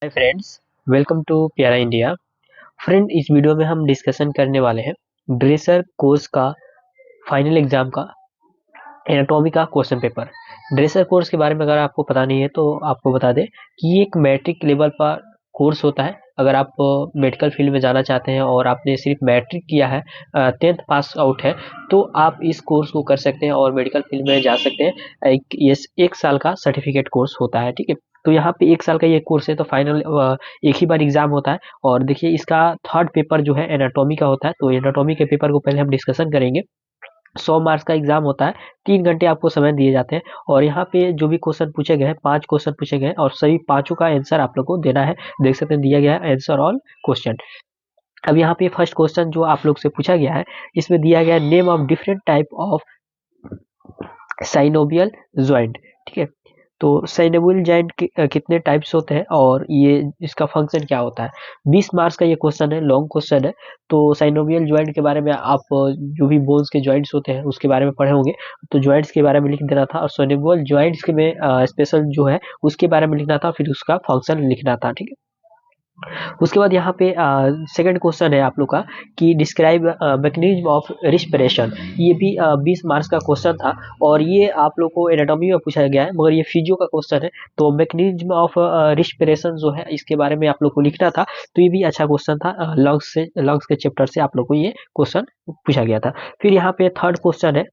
Hi friends, welcome to प्यारा India. Friend, इस video में हम डिस्कशन करने वाले हैं ड्रेसर कोर्स का फाइनल एग्जाम का एनाटॉमी का क्वेश्चन पेपर। ड्रेसर कोर्स के बारे में अगर आपको पता नहीं है तो आपको बता दें कि ये एक मैट्रिक लेवल पर कोर्स होता है। अगर आप मेडिकल फील्ड में जाना चाहते हैं और आपने सिर्फ मैट्रिक किया है, 10th पास आउट है, तो आप इस कोर्स को कर सकते हैं और मेडिकल फील्ड में जा सकते हैं। ये 1 साल का सर्टिफिकेट कोर्स होता है, ठीक है। तो यहाँ पे 1 साल का ये कोर्स है, तो फाइनल एक ही बार एग्जाम होता है। और देखिए, इसका थर्ड पेपर जो है एनाटॉमी का होता है, तो एनाटॉमी के पेपर को पहले हम डिस्कशन करेंगे। 100 मार्क्स का एग्जाम होता है, 3 घंटे आपको समय दिए जाते हैं। और यहाँ पे जो भी क्वेश्चन पूछे गए हैं, 5 क्वेश्चन पूछे गए हैं और सभी पांचों का आंसर आप लोग को देना है। देख सकते हैं, दिया गया है आंसर ऑल क्वेश्चन। अब यहाँ पे फर्स्ट क्वेश्चन जो आप लोग से पूछा गया है, इसमें दिया गया है name of different type of synovial joint, ठीक है। तो साइनोवियल ज्वाइंट कितने टाइप्स होते हैं और ये इसका फंक्शन क्या होता है। 20 मार्क्स का ये क्वेश्चन है, लॉन्ग क्वेश्चन है। तो साइनोवियल ज्वाइंट के बारे में आप जो भी बोन्स के ज्वाइंट्स होते हैं उसके बारे में पढ़े होंगे, तो ज्वाइंट्स के बारे में लिख देना था। और साइनोवियल ज्वाइंट्स के में स्पेशल जो है उसके बारे में लिखना था, फिर उसका फंक्शन लिखना था, ठीक है। उसके बाद यहाँ पे सेकंड क्वेश्चन है आप लोग का कि डिस्क्राइब मैकेनिज्म ऑफ रिस्पिरेशन। ये भी 20 मार्क्स का क्वेश्चन था और ये आप लोग को एनाटॉमी में पूछा गया है, मगर ये फिजियो का क्वेश्चन है। तो मैकेनिज्म ऑफ रिस्पिरेशन जो है इसके बारे में आप लोग को लिखना था। तो ये भी अच्छा क्वेश्चन था, लंग्स के चैप्टर से आप लोग को ये क्वेश्चन पूछा गया था। फिर यहाँ पे थर्ड क्वेश्चन है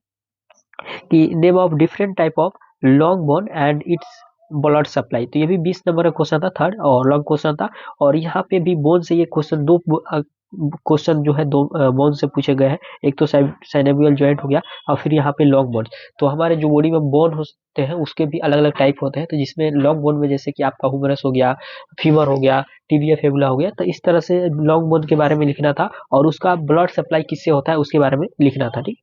कि name of different type of long bone and its blood supply. तो ये भी 20 नंबर का क्वेश्चन था, थर्ड और लॉन्ग क्वेश्चन था। और यहाँ पे भी बोन से ये क्वेश्चन दो क्वेश्चन जो है दो बोन से पूछे गए हैं। एक तो साइनोवियल जॉइंट हो गया और फिर यहाँ पे लॉन्ग बोन। तो हमारे जो बॉडी में बोन होते हैं उसके भी अलग अलग टाइप होते हैं। तो जिसमें लॉन्ग बोन में जैसे कि आपका हुमरस हो गया, फीमर हो गया, टिबिया फेबुला हो गया, तो इस तरह से लॉन्ग बोन के बारे में लिखना था और उसका ब्लड सप्लाई किससे होता है उसके बारे में लिखना था, ठीक।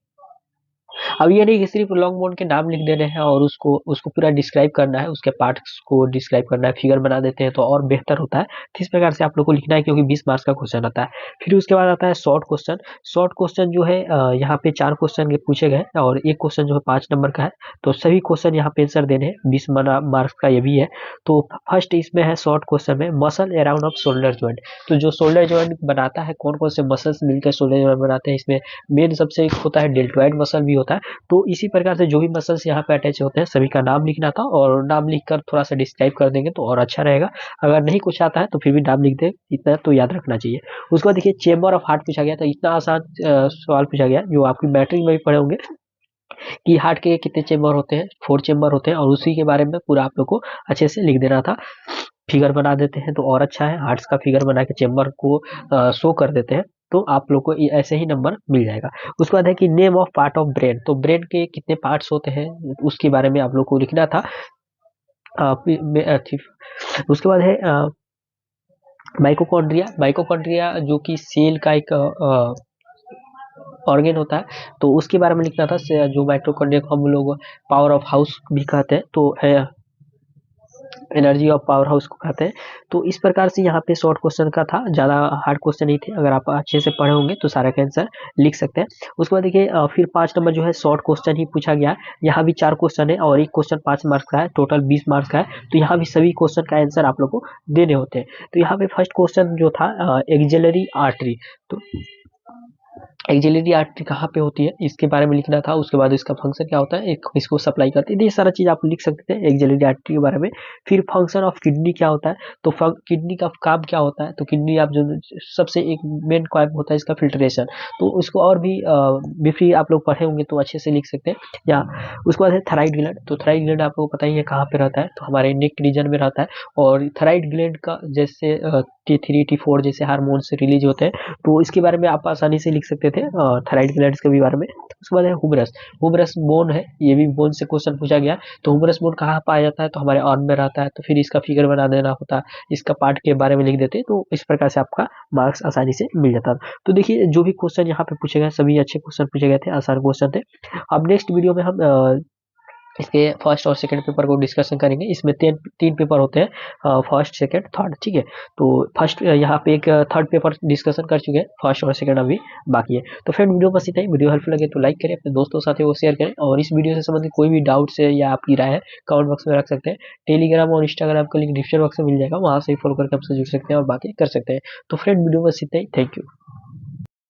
अब ये नहीं कि सिर्फ लॉन्ग बोन के नाम लिख देने हैं और उसको उसको पूरा डिस्क्राइब करना है, उसके पार्ट्स को डिस्क्राइब करना है, फिगर बना देते हैं तो और बेहतर होता है। तो इस प्रकार से आप लोग को लिखना है, क्योंकि 20 मार्क्स का क्वेश्चन आता है। फिर उसके बाद आता है शॉर्ट क्वेश्चन। शॉर्ट क्वेश्चन जो है यहाँ पे 4 क्वेश्चन के पूछे गए और एक क्वेश्चन जो है 5 नंबर का है। तो सभी क्वेश्चन यहाँ पे आंसर देने हैं, 20 मार्क्स का ये भी है। तो फर्स्ट इसमें है शॉर्ट क्वेश्चन में muscle around off shoulder joint. तो जो शोल्डर ज्वाइंट बनाता है, कौन कौन से मसल्स मिलकर शोल्डर ज्वाइंट बनाते हैं, इसमें मेन सबसे एक होता है डेल्टोइड मसल भी होता है। तो इसी प्रकार से जो भी मसल्स यहाँ पे अटैच होते हैं सभी का नाम लिखना था और नाम लिखकर थोड़ा सा डिस्क्राइब कर देंगे तो और अच्छा रहेगा। अगर नहीं कुछ आता है तो फिर भी नाम लिख दे, इतना तो याद रखना चाहिए। उसके बाद देखिए चेम्बर ऑफ हार्ट पूछा गया, तो इतना आसान सवाल पूछा गया जो आपकी मैट्रिक में भी पढ़े होंगे कि हार्ट के कितने चेम्बर होते हैं, 4 चेम्बर होते हैं और उसी के बारे में पूरा आप लोग को अच्छे से लिख देना था। फिगर बना देते हैं तो और अच्छा है, हार्ट्स का फिगर बना के चेम्बर को शो कर देते हैं तो आप लोग को ऐसे ही नंबर मिल जाएगा। उसके बाद है कि name of part of brain. तो ब्रेन के कितने पार्ट्स होते हैं उसके बारे में आप लोग को लिखना था। उसके बाद है माइटोकॉन्ड्रिया। माइटोकॉन्ड्रिया जो कि सेल का एक ऑर्गेन होता है, तो उसके बारे में लिखना था। जो माइटोकॉन्ड्रिया को हम लोग पावर ऑफ हाउस भी कहते हैं, तो एनर्जी ऑफ पावर हाउस को कहते हैं। तो इस प्रकार से यहाँ पे शॉर्ट क्वेश्चन का था, ज़्यादा हार्ड क्वेश्चन नहीं थे। अगर आप अच्छे से पढ़े होंगे तो सारा का आंसर लिख सकते हैं। उसके बाद देखिए फिर 5 नंबर जो है शॉर्ट क्वेश्चन ही पूछा गया है। यहाँ भी 4 क्वेश्चन है और एक क्वेश्चन 5 मार्क्स का है, टोटल 20 मार्क्स का है। तो यहाँ भी सभी क्वेश्चन का आंसर आप लोग को देने होते हैं। तो यहाँ पे फर्स्ट क्वेश्चन जो था एक्सिलरी आर्टरी। तो एक्सिलरी आर्टरी कहाँ पे होती है इसके बारे में लिखना था। उसके बाद इसका फंक्शन क्या होता है, एक इसको सप्लाई करती है, ये सारा चीज आप लिख सकते हैं एक्सिलरी आर्टरी के बारे में। फिर फंक्शन ऑफ किडनी क्या होता है, तो किडनी का काम क्या होता है, तो किडनी आप जो सबसे एक मेन काम होता है इसका फिल्ट्रेशन। तो उसको और भी ब्रीफली आप लोग पढ़े होंगे तो अच्छे से लिख सकते हैं। या उसके बाद है थायराइड ग्लैंड। तो थायराइड ग्लैंड आपको पता ही है कहाँ पे रहता है, तो हमारे नेक रीजन में रहता है। और थायराइड ग्लैंड का जैसे T3 T4 जैसे हार्मोन्स रिलीज होते हैं, तो इसके बारे में आप आसानी से लिख सकते थे थायराइड ग्लैंड्स के भी बारे में। उसके बाद है हुमरस। हुमरस बोन है, ये भी बोन से क्वेश्चन पूछा गया। तो हुमरस बोन कहाँ पाया जाता है, तो हमारे आर्म में रहता है। तो फिर इसका फिगर बना देना होता है, इसका पार्ट के बारे में लिख देते, तो इस प्रकार से आपका मार्क्स आसानी से मिल जाता। तो देखिए जो भी क्वेश्चन यहाँ पे पूछे गए सभी अच्छे क्वेश्चन पूछे गए थे, आसान क्वेश्चन थे। अब नेक्स्ट वीडियो में हम इसके फर्स्ट और सेकंड पेपर को डिस्कशन करेंगे। इसमें तीन पेपर होते हैं, फर्स्ट सेकंड थर्ड, ठीक है। तो फर्स्ट यहाँ पे एक थर्ड पेपर डिस्कशन कर चुके हैं, फर्स्ट और सेकंड अभी बाकी है। तो फ्रेंड वीडियो बस इतना ही। वीडियो हेल्पफुल लगे तो लाइक करें, अपने दोस्तों के साथ वो शेयर करें, और इस वीडियो से संबंधित कोई भी डाउट्स है या आपकी राय है कमेंट बॉक्स में रख सकते हैं। टेलीग्राम और इंस्टाग्राम का लिंक डिस्क्रिप्शन बॉक्स में मिल जाएगा, वहाँ से ही फॉलो करके हमसे जुड़ सकते हैं और बातें कर सकते हैं। तो फ्रेंड वीडियो बस इतना ही। Thank you.